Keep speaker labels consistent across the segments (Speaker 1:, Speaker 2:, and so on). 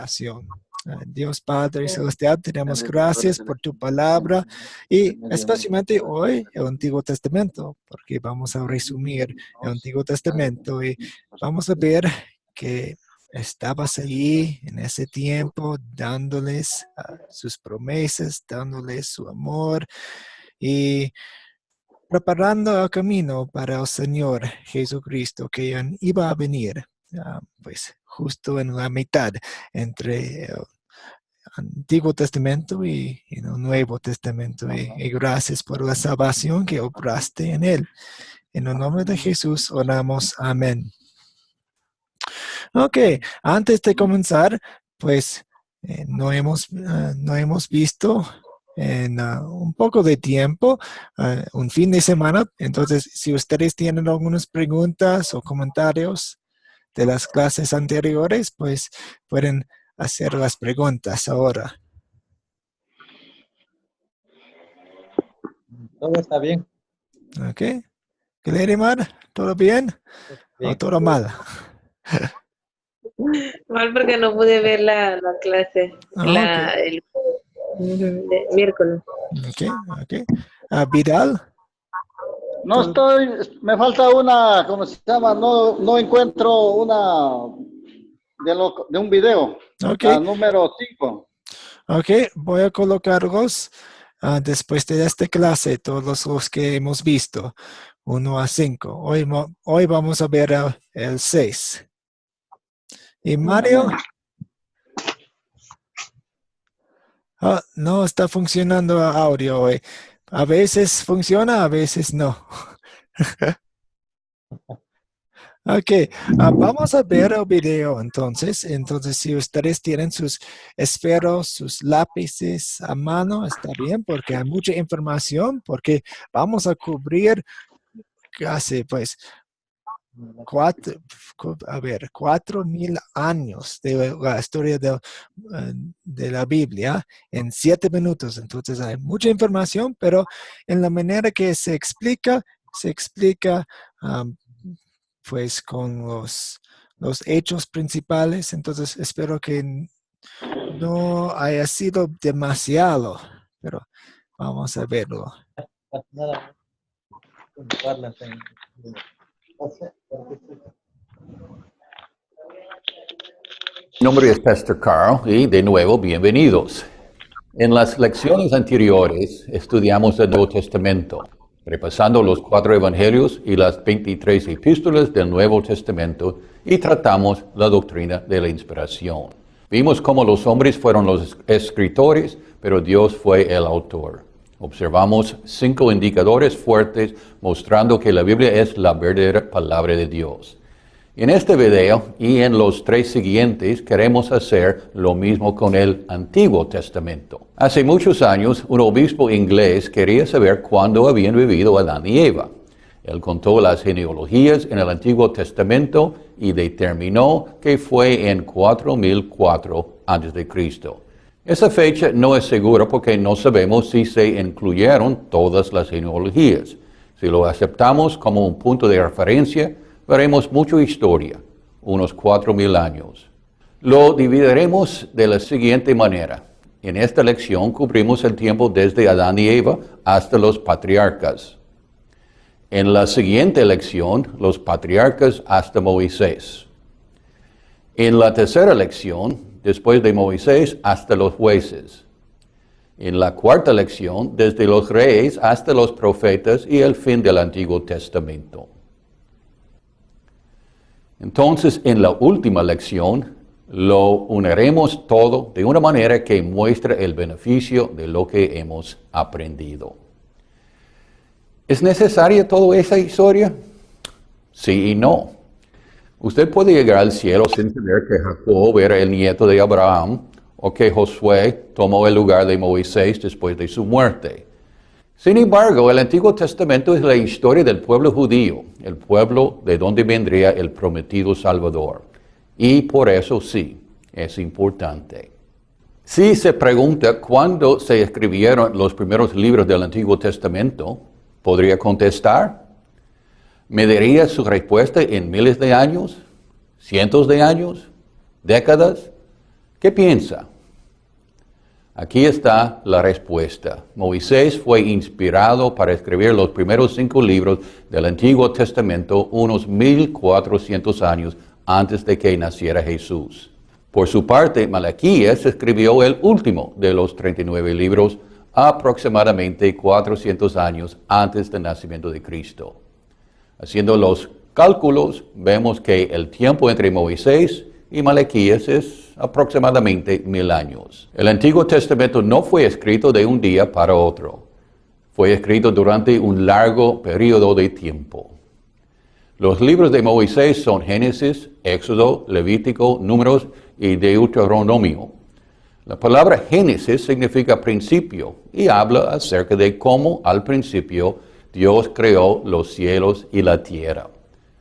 Speaker 1: oración. Dios Padre Celestial, te damos gracias por tu palabra y especialmente hoy el Antiguo Testamento, porque vamos a resumir el Antiguo Testamento y vamos a ver que estabas allí en ese tiempo dándoles sus promesas, dándoles su amor y preparando el camino para el Señor Jesucristo que iba a venir, pues justo en la mitad entre el Antiguo Testamento y el Nuevo Testamento. Y gracias por la salvación que obraste en él. En el nombre de Jesús oramos. Amén. Ok, antes de comenzar, pues no hemos visto en un poco de tiempo, un fin de semana. Entonces, si ustedes tienen algunas preguntas o comentarios de las clases anteriores, pues pueden hacer las preguntas ahora.
Speaker 2: Todo está bien.
Speaker 1: Ok. Mar, ¿todo bien?
Speaker 2: Bien.
Speaker 1: ¿O todo mal?
Speaker 3: Mal porque no pude ver la clase, el miércoles.
Speaker 1: Ok. Vidal.
Speaker 4: No me falta una, ¿cómo se llama? No encuentro una de un video.
Speaker 1: Ok.
Speaker 4: Número 5.
Speaker 1: Ok, voy a colocarlos después de esta clase, todos los que hemos visto, 1 a 5. Hoy vamos a ver el 6. ¿Y Mario? No está funcionando el audio hoy. A veces funciona, a veces no. Ok, vamos a ver el video entonces. Entonces, si ustedes tienen sus esferos, sus lápices a mano, está bien, porque hay mucha información, porque vamos a cubrir casi, pues, 4,000 años de la historia de la Biblia en 7 minutos. Entonces, hay mucha información, pero en la manera que se explica pues con los hechos principales. Entonces espero que no haya sido demasiado, pero vamos a verlo.
Speaker 5: Mi nombre es Pastor Carl y de nuevo bienvenidos. En las lecciones anteriores estudiamos el Nuevo Testamento, repasando los 4 evangelios y las 23 epístolas del Nuevo Testamento y tratamos la doctrina de la inspiración. Vimos cómo los hombres fueron los escritores, pero Dios fue el autor. Observamos 5 indicadores fuertes mostrando que la Biblia es la verdadera palabra de Dios. En este video y en los 3 siguientes queremos hacer lo mismo con el Antiguo Testamento. Hace muchos años, un obispo inglés quería saber cuándo habían vivido Adán y Eva. Él contó las genealogías en el Antiguo Testamento y determinó que fue en 4004 a.C. Esa fecha no es segura porque no sabemos si se incluyeron todas las genealogías. Si lo aceptamos como un punto de referencia, veremos mucha historia, unos 4,000 años. Lo dividiremos de la siguiente manera. En esta lección cubrimos el tiempo desde Adán y Eva hasta los patriarcas. En la siguiente lección, los patriarcas hasta Moisés. En la tercera lección, después de Moisés hasta los jueces. En la cuarta lección, desde los reyes hasta los profetas y el fin del Antiguo Testamento. Entonces, en la última lección, lo uniremos todo de una manera que muestre el beneficio de lo que hemos aprendido. ¿Es necesaria toda esa historia? Sí y no. Usted puede llegar al cielo sin saber que Jacob era el nieto de Abraham o que Josué tomó el lugar de Moisés después de su muerte. Sin embargo, el Antiguo Testamento es la historia del pueblo judío, el pueblo de donde vendría el prometido Salvador. Y por eso sí, es importante. Si se pregunta cuándo se escribieron los primeros libros del Antiguo Testamento, ¿podría contestar? ¿Mediría su respuesta en miles de años? ¿Cientos de años? ¿Décadas? ¿Qué piensa? Aquí está la respuesta. Moisés fue inspirado para escribir los primeros 5 libros del Antiguo Testamento unos 1400 años antes de que naciera Jesús. Por su parte, Malaquías escribió el último de los 39 libros aproximadamente 400 años antes del nacimiento de Cristo. Haciendo los cálculos, vemos que el tiempo entre Moisés y Malaquías es aproximadamente 1000 años. El Antiguo Testamento no fue escrito de un día para otro. Fue escrito durante un largo periodo de tiempo. Los libros de Moisés son Génesis, Éxodo, Levítico, Números y Deuteronomio. La palabra Génesis significa principio y habla acerca de cómo al principio Dios creó los cielos y la tierra.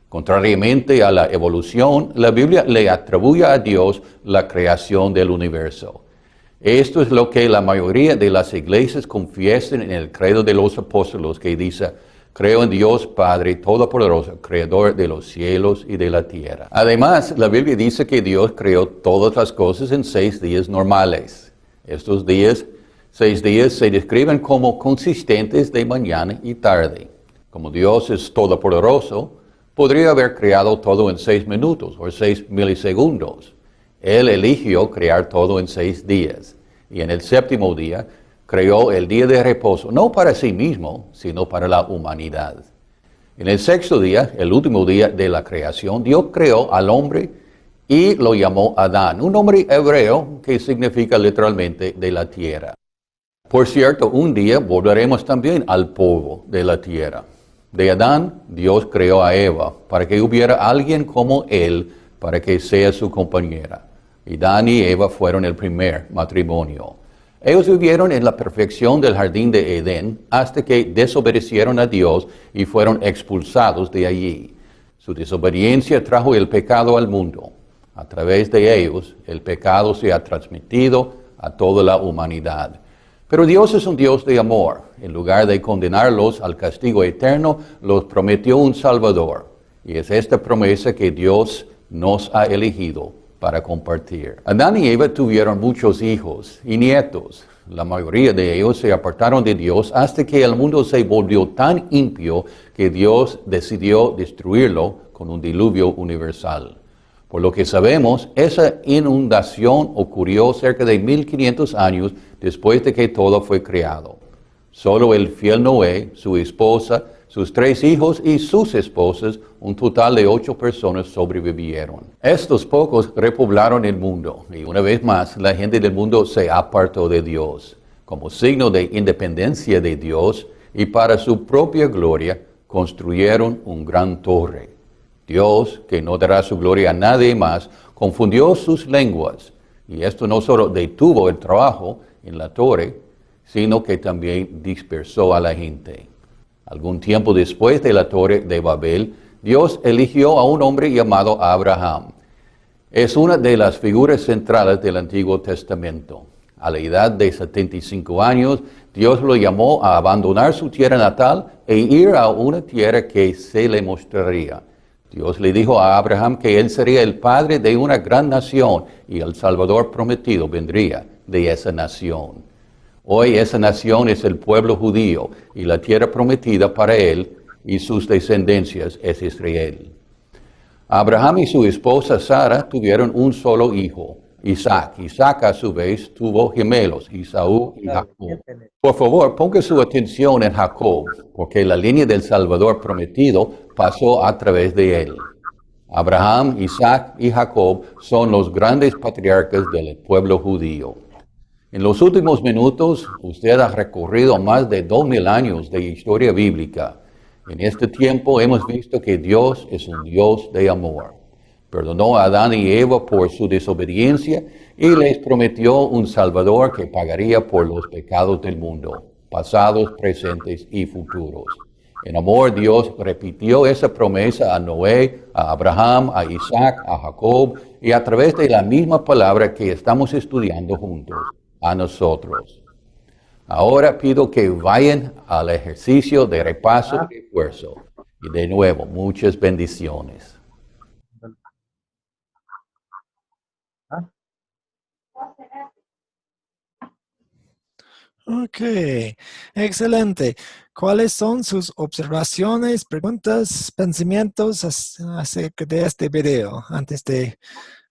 Speaker 5: Contrariamente a la evolución, la Biblia le atribuye a Dios la creación del universo. Esto es lo que la mayoría de las iglesias confiesan en el credo de los apóstoles, que dice: creo en Dios Padre Todopoderoso, creador de los cielos y de la tierra. Además, la Biblia dice que Dios creó todas las cosas en 6 días normales. Estos 6 días se describen como consistentes de mañana y tarde. Como Dios es todopoderoso, podría haber creado todo en 6 minutos o 6 milisegundos. Él eligió crear todo en 6 días. Y en el 7º día, creó el día de reposo, no para sí mismo, sino para la humanidad. En el 6º día, el último día de la creación, Dios creó al hombre y lo llamó Adán, un nombre hebreo que significa literalmente de la tierra. Por cierto, un día volveremos también al polvo de la tierra. De Adán, Dios creó a Eva para que hubiera alguien como él, para que sea su compañera. Y Adán y Eva fueron el primer matrimonio. Ellos vivieron en la perfección del jardín de Edén hasta que desobedecieron a Dios y fueron expulsados de allí. Su desobediencia trajo el pecado al mundo. A través de ellos, el pecado se ha transmitido a toda la humanidad. Pero Dios es un Dios de amor. En lugar de condenarlos al castigo eterno, los prometió un Salvador. Y es esta promesa que Dios nos ha elegido para compartir. Adán y Eva tuvieron muchos hijos y nietos. La mayoría de ellos se apartaron de Dios hasta que el mundo se volvió tan impío que Dios decidió destruirlo con un diluvio universal. Por lo que sabemos, esa inundación ocurrió cerca de 1500 años después de que todo fue creado. Solo el fiel Noé, su esposa, sus 3 hijos y sus esposas, un total de 8 personas sobrevivieron. Estos pocos repoblaron el mundo y una vez más la gente del mundo se apartó de Dios. Como signo de independencia de Dios y para su propia gloria, construyeron un gran torre. Dios, que no dará su gloria a nadie más, confundió sus lenguas. Y esto no solo detuvo el trabajo en la torre, sino que también dispersó a la gente. Algún tiempo después de la torre de Babel, Dios eligió a un hombre llamado Abraham. Es una de las figuras centrales del Antiguo Testamento. A la edad de 75 años, Dios lo llamó a abandonar su tierra natal e ir a una tierra que se le mostraría. Dios le dijo a Abraham que él sería el padre de una gran nación y el Salvador prometido vendría de esa nación. Hoy esa nación es el pueblo judío y la tierra prometida para él y sus descendencias es Israel. Abraham y su esposa Sara tuvieron un solo hijo, Isaac. Isaac a su vez tuvo gemelos, Esaú y Jacob. Por favor, ponga su atención en Jacob, porque la línea del Salvador prometido pasó a través de él. Abraham, Isaac y Jacob son los grandes patriarcas del pueblo judío. En los últimos minutos, usted ha recorrido más de 2000 años de historia bíblica. En este tiempo hemos visto que Dios es un Dios de amor. Perdonó a Adán y Eva por su desobediencia y les prometió un Salvador que pagaría por los pecados del mundo, pasados, presentes y futuros. En amor, Dios repitió esa promesa a Noé, a Abraham, a Isaac, a Jacob y a través de la misma palabra que estamos estudiando juntos, a nosotros. Ahora pido que vayan al ejercicio de repaso y esfuerzo. Y de nuevo, muchas bendiciones.
Speaker 1: Ok, excelente. ¿Cuáles son sus observaciones, preguntas, pensamientos acerca de este video antes de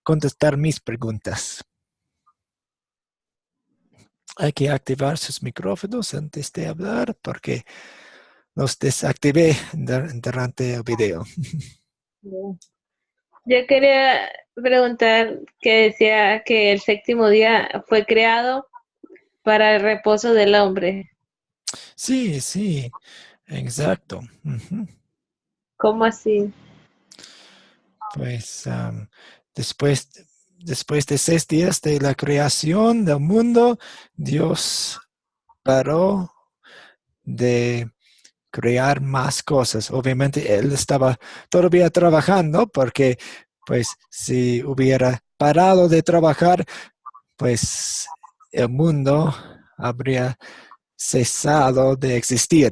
Speaker 1: contestar mis preguntas? Hay que activar sus micrófonos antes de hablar porque los desactivé durante el video.
Speaker 3: Yo quería preguntar que decía que el séptimo día fue creado para el reposo del hombre.
Speaker 1: Sí, sí, exacto. Ujú.
Speaker 3: ¿Cómo así?
Speaker 1: Pues después de 6 días de la creación del mundo, Dios paró de crear más cosas. Obviamente él estaba todavía trabajando porque pues si hubiera parado de trabajar, pues el mundo habría cesado de existir.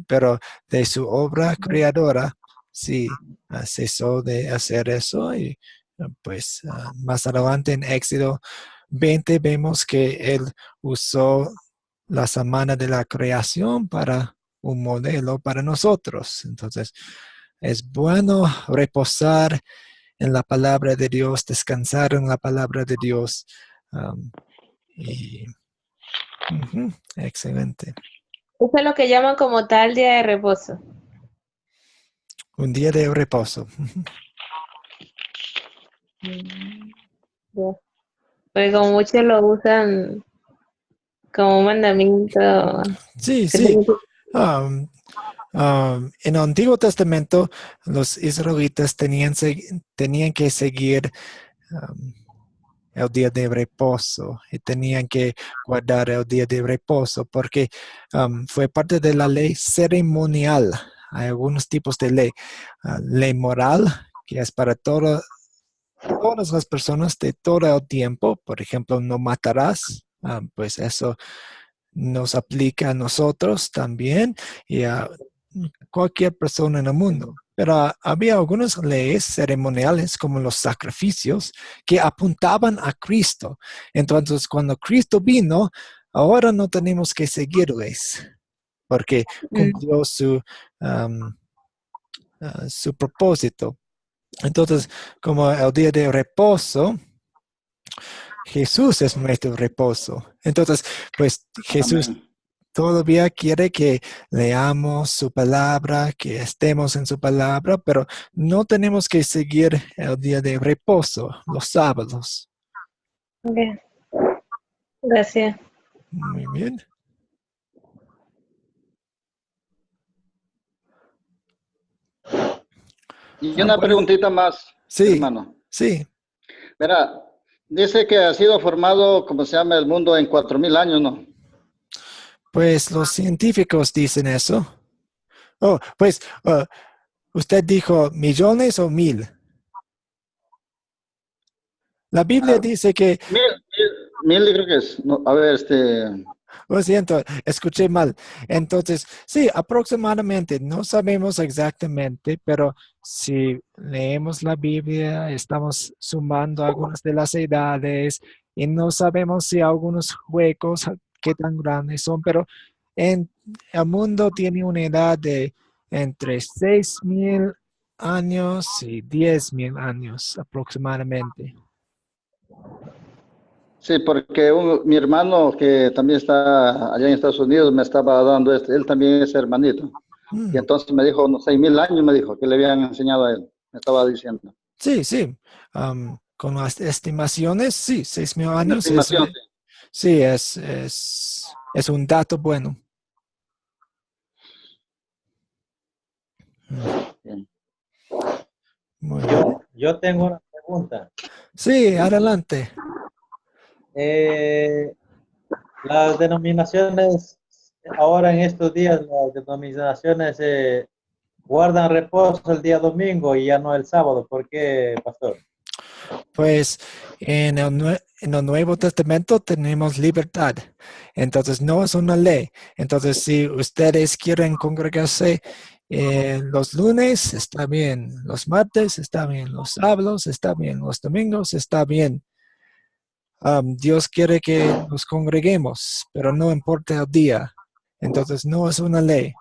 Speaker 1: Pero de su obra creadora, sí, cesó de hacer eso y pues más adelante en Éxodo 20 vemos que él usó la semana de la creación para un modelo para nosotros. Entonces, es bueno reposar en la palabra de Dios, descansar en la palabra de Dios. Y excelente.
Speaker 3: Eso es lo que llaman como tal día de reposo.
Speaker 1: Un día de reposo.
Speaker 3: Ya. Porque como muchos lo usan como un mandamiento.
Speaker 1: Sí, sí. En el Antiguo Testamento, los israelitas tenían que seguir el día de reposo y tenían que guardar el día de reposo porque fue parte de la ley ceremonial. Hay algunos tipos de ley. Ley moral, que es para todas las personas de todo el tiempo. Por ejemplo, no matarás. Pues eso nos aplica a nosotros también y a cualquier persona en el mundo. Pero había algunas leyes ceremoniales como los sacrificios que apuntaban a Cristo. Entonces, cuando Cristo vino, ahora no tenemos que seguirles porque cumplió su propósito. Entonces, como el día de reposo, Jesús es nuestro reposo. Entonces, pues Jesús
Speaker 4: Amén.
Speaker 1: todavía quiere que leamos su palabra, que estemos en su palabra, pero no tenemos que seguir el día de reposo, los sábados.
Speaker 3: Ok. Gracias.
Speaker 1: Muy bien.
Speaker 4: Y una preguntita más,
Speaker 1: Sí,
Speaker 4: hermano.
Speaker 1: sí.
Speaker 4: Verá, dice que ha sido formado, como se llama, el mundo en 4000 años, ¿no?
Speaker 1: Pues los científicos dicen eso. Oh, pues usted dijo millones o 1000. La Biblia dice que,
Speaker 4: Mil, creo que es. No, a ver,
Speaker 1: lo siento, escuché mal. Entonces, sí, aproximadamente, no sabemos exactamente, pero si leemos la Biblia, estamos sumando algunas de las edades y no sabemos si algunos huecos, qué tan grandes son, pero en el mundo tiene una edad de entre 6000 años y 10,000 años aproximadamente.
Speaker 4: sí, porque mi hermano que también está allá en Estados Unidos me estaba dando él también es hermanito. Y
Speaker 1: Mm,
Speaker 4: entonces me dijo, no, 6000 años me dijo que le habían enseñado a él, me estaba diciendo.
Speaker 1: sí, sí. Con las estimaciones, sí, 6000
Speaker 4: Una
Speaker 1: años
Speaker 4: estimación, sí.
Speaker 1: sí, es un dato bueno.
Speaker 4: Bien.
Speaker 1: Muy bien.
Speaker 2: Yo tengo una pregunta.
Speaker 1: Sí, adelante.
Speaker 2: Las denominaciones, ahora en estos días, las denominaciones guardan reposo el día domingo y ya no el sábado. ¿Por qué, pastor?
Speaker 1: Pues en el Nuevo Testamento tenemos libertad. Entonces no es una ley. Entonces si ustedes quieren congregarse los lunes, está bien. Los martes, está bien. Los sábados, está bien. Los domingos, está bien. Dios quiere que nos congreguemos, pero no importa el día. Entonces no es una ley.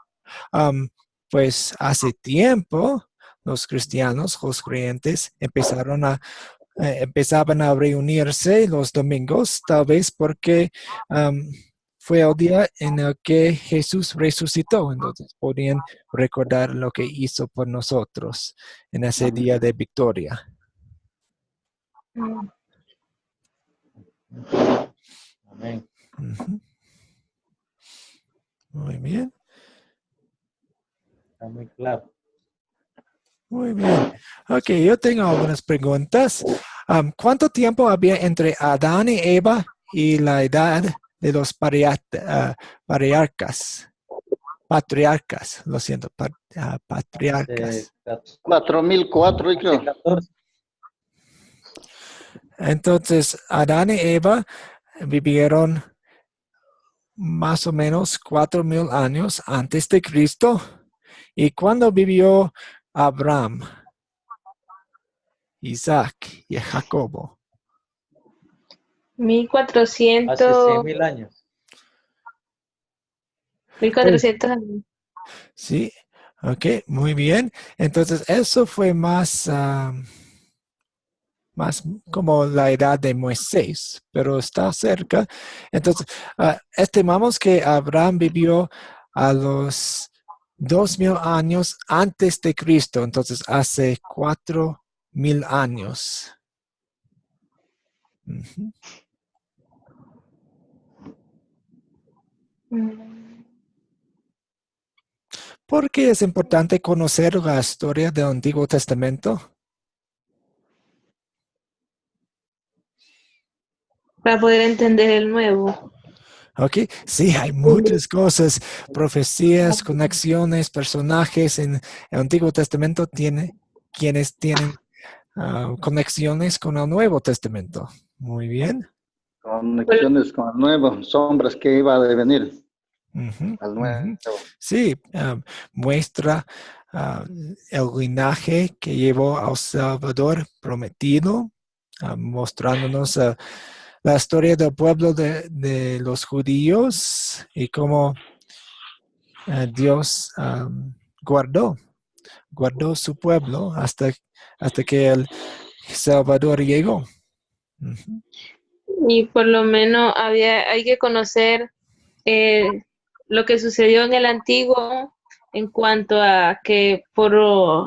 Speaker 1: Pues hace tiempo los cristianos, los creyentes, empezaban a reunirse los domingos, tal vez porque fue el día en el que Jesús resucitó. Entonces podían recordar lo que hizo por nosotros en ese día de victoria.
Speaker 2: Amén.
Speaker 1: Ujú. Muy bien.
Speaker 2: Está muy claro.
Speaker 1: Muy bien. Ok, yo tengo algunas preguntas. ¿Cuánto tiempo había entre Adán y Eva y la edad de los patriarcas? Lo siento, patriarcas.
Speaker 4: 4004, creo.
Speaker 2: 14.
Speaker 1: Entonces, Adán y Eva vivieron más o menos 4000 años antes de Cristo. ¿Y cuándo vivió Abraham, Isaac y Jacobo?
Speaker 3: 1400,
Speaker 2: Hace 100.000 años.
Speaker 3: 1400 años.
Speaker 1: Sí, ok, muy bien. Entonces, eso fue más como la edad de Moisés, pero está cerca. Entonces, estimamos que Abraham vivió a los 2000 años antes de Cristo, entonces hace 4000 años. Ujú. ¿Por qué es importante conocer la historia del Antiguo Testamento?
Speaker 3: Para poder entender el nuevo.
Speaker 1: Ok, sí, hay muchas cosas, profecías, conexiones, personajes en el Antiguo Testamento quienes tienen conexiones con el Nuevo Testamento. Muy bien.
Speaker 4: Conexiones con el nuevo, sombras que iba a devenir
Speaker 1: Ujú,
Speaker 4: al
Speaker 1: ujú.
Speaker 4: nuevo.
Speaker 1: Sí, muestra el linaje que llevó al Salvador prometido, mostrándonos la historia del pueblo de los judíos y cómo Dios guardó su pueblo hasta que el Salvador llegó. Ujú.
Speaker 3: Y por lo menos hay que conocer lo que sucedió en el antiguo en cuanto a que por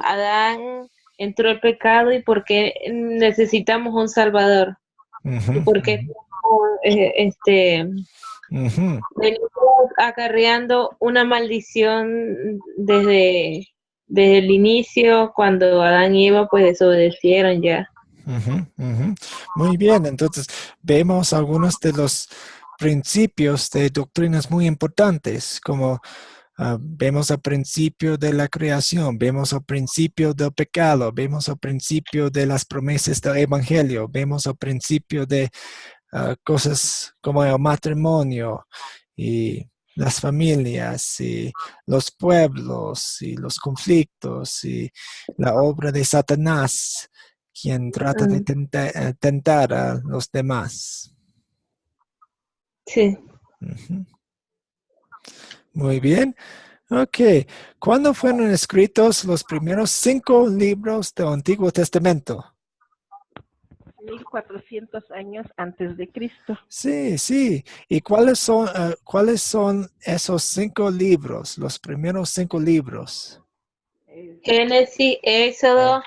Speaker 3: Adán entró el pecado y por qué necesitamos un Salvador. Y
Speaker 1: Ujú,
Speaker 3: por qué
Speaker 1: ujú.
Speaker 3: venimos acarreando una maldición desde el inicio, cuando Adán y Eva pues desobedecieron ya.
Speaker 1: Ujú, ujú. Muy bien, entonces vemos algunos de los principios de doctrinas muy importantes, como vemos al principio de la creación, vemos al principio del pecado, vemos al principio de las promesas del Evangelio, vemos al principio de cosas como el matrimonio y las familias y los pueblos y los conflictos y la obra de Satanás, quien trata de tentar a los demás.
Speaker 3: Sí.
Speaker 1: Ujú. Muy bien. Ok. ¿Cuándo fueron escritos los primeros 5 libros del Antiguo Testamento?
Speaker 6: 1400 años antes de Cristo.
Speaker 1: Sí, sí. ¿Y cuáles son esos 5 libros, los primeros 5 libros?
Speaker 3: Génesis, Éxodo,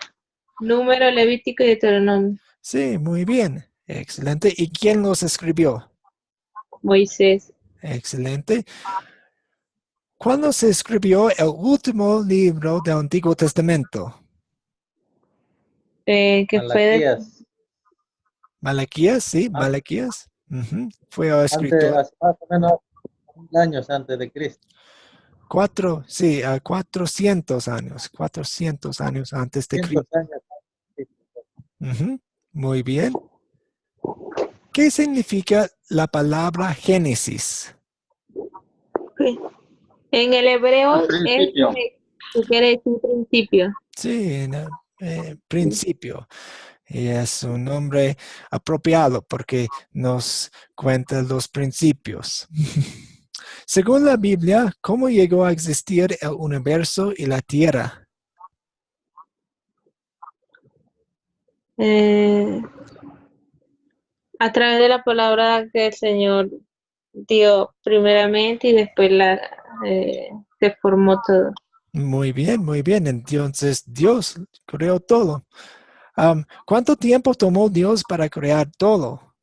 Speaker 3: Número, Levítico y Deuteronomio.
Speaker 1: Sí, muy bien. Excelente. ¿Y quién los escribió?
Speaker 3: Moisés.
Speaker 1: Excelente. ¿Cuándo se escribió el último libro del Antiguo Testamento?
Speaker 3: Que fue
Speaker 2: Malaquías.
Speaker 1: Malaquías, sí,
Speaker 2: Ah.
Speaker 1: Malaquías. Ujú. Fue el escritor.
Speaker 2: Hace más o menos 1.000 años antes de Cristo.
Speaker 1: 400 años, 400 años antes de
Speaker 2: 100
Speaker 1: Cristo.
Speaker 2: años antes de Cristo.
Speaker 1: Ujú. Muy bien. ¿Qué significa la palabra Génesis?
Speaker 3: En el hebreo
Speaker 4: Principio.
Speaker 3: quiere decir principio.
Speaker 1: Sí, en el principio. Y es un nombre apropiado porque nos cuenta los principios. Según la Biblia, ¿cómo llegó a existir el universo y la tierra?
Speaker 3: A través de la palabra que el Señor dio primeramente y después se formó todo.
Speaker 1: Muy bien, muy bien. Entonces Dios creó todo. ¿Cuánto tiempo tomó Dios para crear todo?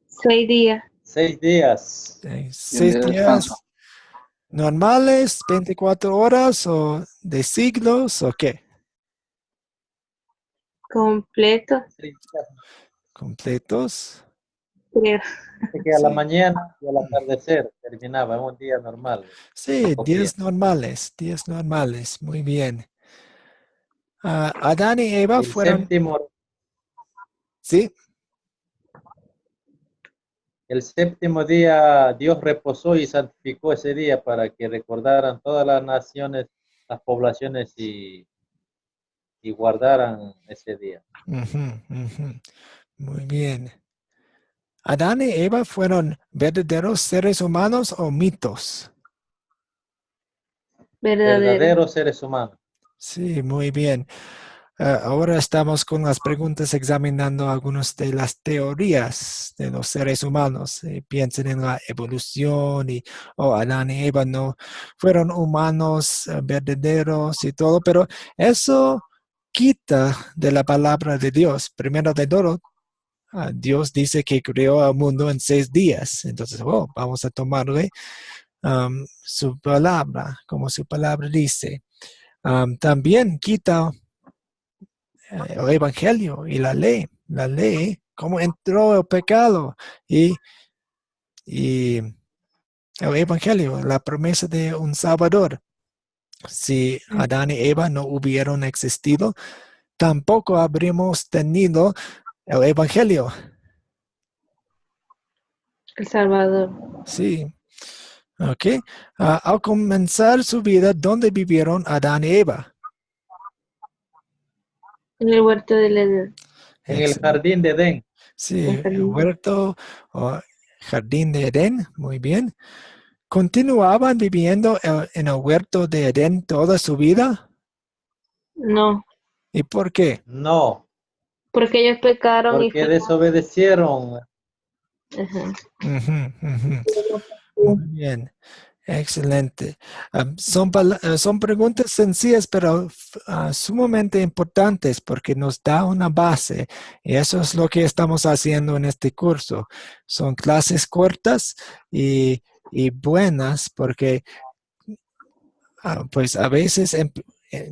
Speaker 3: 6 días.
Speaker 2: 6 días.
Speaker 4: Y un
Speaker 1: 6
Speaker 4: día de
Speaker 1: días
Speaker 4: descanso.
Speaker 1: normales, 24 horas o de siglos o qué?
Speaker 3: Completo.
Speaker 2: 6 días.
Speaker 1: Completos.
Speaker 3: Creo.
Speaker 2: Así que a la
Speaker 1: Sí.
Speaker 2: mañana y al atardecer terminaba en un día normal.
Speaker 1: Sí,
Speaker 2: Poco
Speaker 1: 10
Speaker 2: tiempo.
Speaker 1: normales, 10 normales. Muy bien. Adán y Eva
Speaker 2: El
Speaker 1: fueron,
Speaker 2: séptimo,
Speaker 1: sí,
Speaker 2: el séptimo día Dios reposó y santificó ese día para que recordaran todas las naciones, las poblaciones y guardaran ese día.
Speaker 1: ujú, ujú. Muy bien. ¿Adán y Eva fueron verdaderos seres humanos o mitos?
Speaker 3: Verdadero.
Speaker 2: Verdaderos seres humanos.
Speaker 1: Sí, muy bien. Ahora estamos con las preguntas examinando algunas de las teorías de los seres humanos. Piensen en la evolución y Adán y Eva no fueron humanos verdaderos y todo, pero eso quita de la palabra de Dios. Primero de todo, Dios dice que creó al mundo en 6 días. Entonces, vamos a tomarle su palabra, como su palabra dice. También quita el evangelio y la ley, cómo entró el pecado y el evangelio, la promesa de un salvador. Si Adán y Eva no hubieran existido, tampoco habríamos tenido el evangelio.
Speaker 3: El Salvador.
Speaker 1: Sí, ok. Al comenzar su vida, ¿dónde vivieron Adán y Eva?
Speaker 3: En el huerto del Edén.
Speaker 2: En el
Speaker 1: Excelente.
Speaker 2: jardín de Edén.
Speaker 1: Sí,
Speaker 3: El
Speaker 1: el
Speaker 3: jardín.
Speaker 1: huerto o jardín de Edén, muy bien. ¿Continuaban viviendo en el huerto de Edén toda su vida?
Speaker 3: No,
Speaker 1: ¿Y por qué?
Speaker 2: No,
Speaker 3: porque ellos pecaron y
Speaker 2: porque
Speaker 3: fueron.
Speaker 2: desobedecieron.
Speaker 3: Ajá.
Speaker 1: Ujú, ujú. Muy bien, excelente. Son preguntas sencillas, pero sumamente importantes porque nos da una base. Y eso es lo que estamos haciendo en este curso. Son clases cortas y buenas porque pues a veces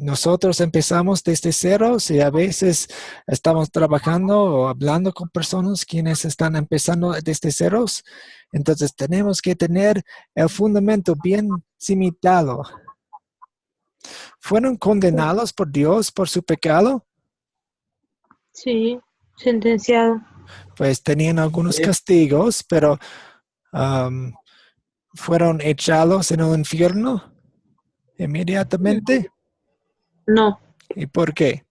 Speaker 1: nosotros empezamos desde cero y a veces estamos trabajando o hablando con personas quienes están empezando desde ceros. Entonces tenemos que tener el fundamento bien cimentado. ¿Fueron condenados por Dios por su pecado?
Speaker 3: Sí, sentenciado.
Speaker 1: Pues tenían algunos
Speaker 2: Sí,
Speaker 1: castigos, pero fueron echados en el infierno inmediatamente.
Speaker 3: No,
Speaker 1: ¿Y por qué?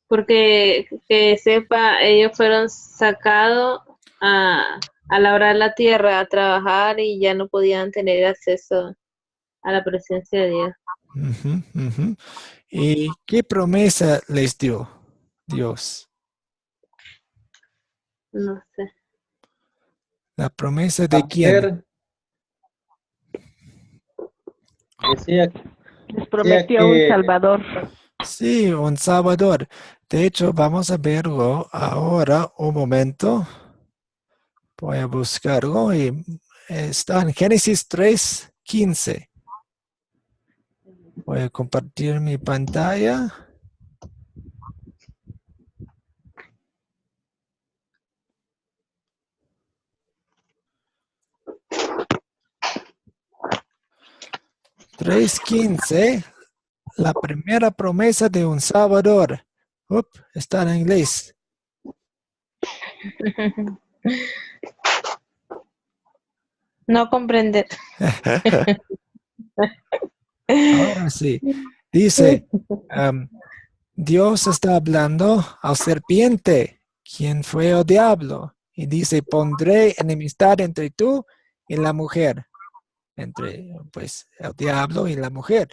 Speaker 3: porque que sepa, ellos fueron sacados a labrar la tierra, a trabajar y ya no podían tener acceso a la presencia de Dios.
Speaker 1: Ujú, ujú. ¿Y qué promesa les dio Dios?
Speaker 3: No sé.
Speaker 1: ¿La promesa de quién?
Speaker 2: hacer, decía,
Speaker 6: Les
Speaker 2: decía
Speaker 6: prometió un
Speaker 2: que
Speaker 6: Salvador.
Speaker 1: Sí, un Salvador. De hecho, vamos a verlo ahora un momento. Voy a buscarlo y está en Génesis 3:15. Voy a compartir mi pantalla. Tres quince. La primera promesa de un Salvador. Está en inglés.
Speaker 3: No comprender.
Speaker 1: Ahora sí. Dice, Dios está hablando al serpiente, quien fue el diablo, y dice, pondré enemistad entre tú y la mujer, entre pues el diablo y la mujer,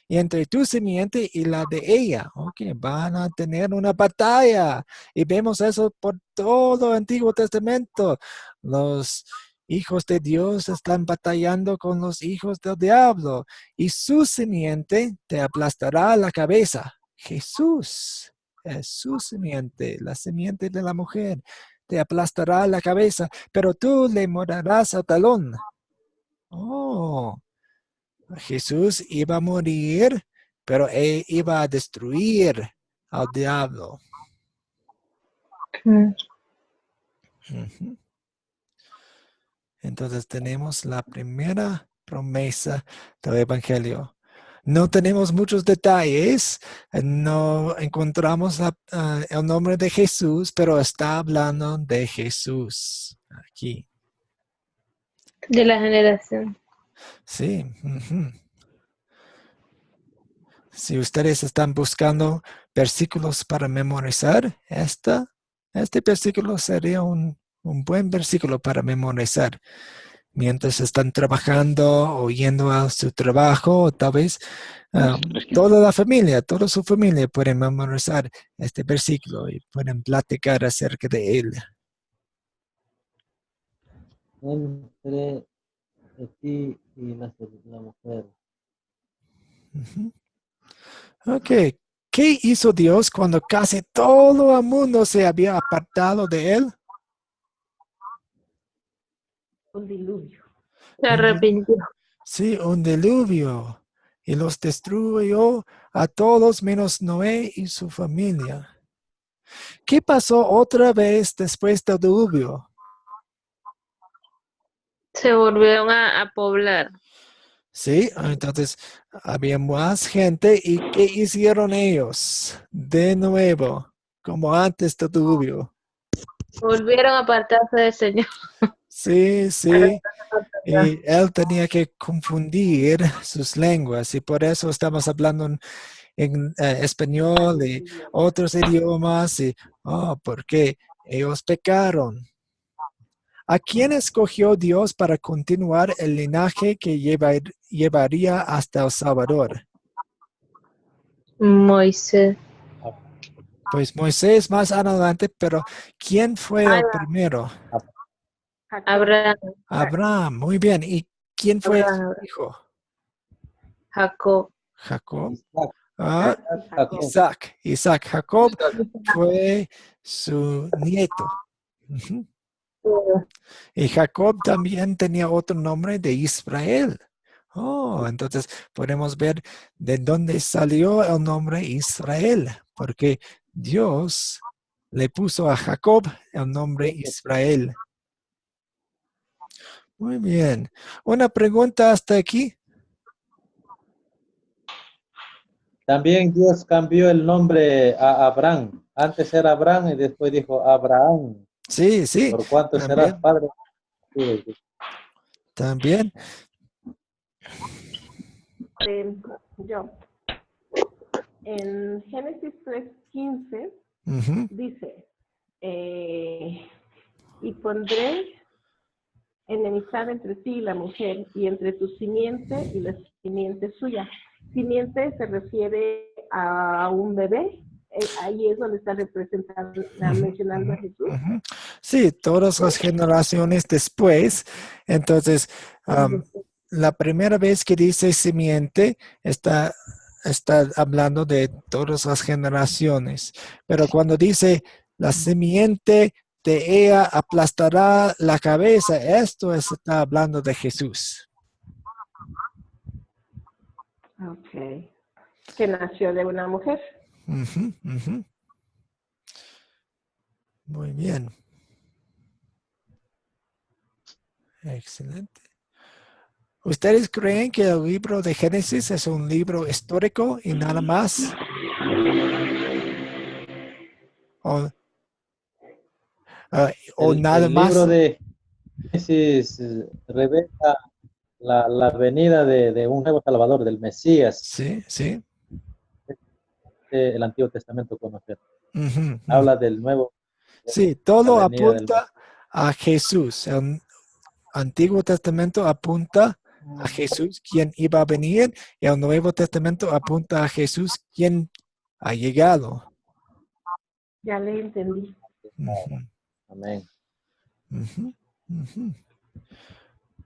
Speaker 1: y entre tu simiente y la de ella. Ok, van a tener una batalla, y vemos eso por todo el Antiguo Testamento. Los hijos de Dios están batallando con los hijos del diablo, y su simiente te aplastará la cabeza. Jesús es su simiente, la simiente de la mujer, te aplastará la cabeza, pero tú le morarás al talón. Oh, Jesús iba a morir, pero él iba a destruir al diablo.
Speaker 3: Mm.
Speaker 1: Ujú. Entonces tenemos la primera promesa del Evangelio. No tenemos muchos detalles, no encontramos el nombre de Jesús, pero está hablando de Jesús aquí.
Speaker 3: De la generación.
Speaker 1: Sí. Ujú. Si ustedes están buscando versículos para memorizar, este versículo sería un buen versículo para memorizar. Mientras están trabajando o yendo a su trabajo, o tal vez toda su familia pueden memorizar este versículo y pueden platicar acerca de él.
Speaker 2: Entre ti y la mujer.
Speaker 1: Ujú. Ok, ¿qué hizo Dios cuando casi todo el mundo se había apartado de él?
Speaker 6: Un diluvio.
Speaker 3: Se arrepintió.
Speaker 1: Sí, un diluvio, y los destruyó a todos menos Noé y su familia. ¿Qué pasó otra vez después del diluvio?
Speaker 3: Se volvieron a poblar.
Speaker 1: Sí, entonces había más gente, y ¿qué hicieron ellos? De nuevo, como antes del diluvio.
Speaker 3: Volvieron a apartarse del Señor.
Speaker 1: Sí, sí. Y él tenía que confundir sus lenguas, y por eso estamos hablando en español y otros idiomas, y porque ellos pecaron. ¿A quién escogió Dios para continuar el linaje que llevaría hasta El Salvador?
Speaker 3: Moisés.
Speaker 1: Pues Moisés más adelante, pero ¿quién fue el primero?
Speaker 6: Jacob.
Speaker 3: Abraham.
Speaker 1: Abraham, muy bien. ¿Y quién fue su
Speaker 3: Abraham.
Speaker 1: hijo?
Speaker 3: Jacob.
Speaker 1: Jacob.
Speaker 2: Isaac.
Speaker 1: Ah,
Speaker 6: Jacob.
Speaker 1: Isaac. Jacob fue su nieto. Ujú. Y Jacob también tenía otro nombre de Israel. Oh, entonces podemos ver de dónde salió el nombre Israel, porque Dios le puso a Jacob el nombre Israel. Muy bien. Una pregunta hasta aquí.
Speaker 2: También Dios cambió el nombre a Abraham. Antes era Abraham y después dijo Abraham.
Speaker 1: Sí, sí,
Speaker 2: Por cuanto serás
Speaker 1: también,
Speaker 2: padre.
Speaker 1: también.
Speaker 6: Yo. En Génesis 3:15
Speaker 1: Ujú.
Speaker 6: dice, y pondré enemistad entre ti y la mujer, y entre tu simiente y la simiente suya. Simiente se refiere a un bebé. Ahí es donde está representando, mencionando a Jesús.
Speaker 1: Ujú. Sí, todas las generaciones después. Entonces, la primera vez que dice simiente está hablando de todas las generaciones. Pero cuando dice la simiente de ella aplastará la cabeza, está hablando de Jesús.
Speaker 6: Ok. Que nació de una mujer.
Speaker 1: Ujú, ujú. Muy bien. Excelente. ¿Ustedes creen que el libro de Génesis es un libro histórico y nada más? ¿O, o nada
Speaker 2: El
Speaker 1: más?
Speaker 2: libro de Génesis revela la venida de un nuevo Salvador, del Mesías.
Speaker 1: Sí, sí.
Speaker 2: el Antiguo Testamento conocer.
Speaker 1: Ujú,
Speaker 2: Habla del nuevo.
Speaker 1: Sí, todo
Speaker 2: la venida del
Speaker 1: apunta a Jesús. El Antiguo Testamento apunta a Jesús, quien iba a venir, y el Nuevo Testamento apunta a Jesús, quien ha llegado.
Speaker 6: Ya le entendí.
Speaker 1: Ujú,
Speaker 2: Amén.
Speaker 1: ujú, ujú.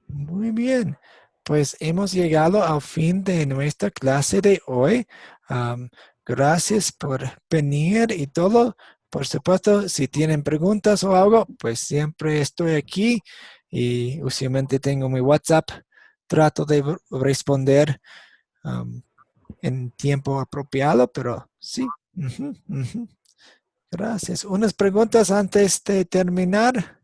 Speaker 1: Muy bien. Pues hemos llegado al fin de nuestra clase de hoy. Gracias por venir y todo. Por supuesto, si tienen preguntas o algo, pues siempre estoy aquí y usualmente tengo mi WhatsApp. Trato de responder en tiempo apropiado, pero sí. Ujú, ujú. Gracias. Unas preguntas antes de terminar.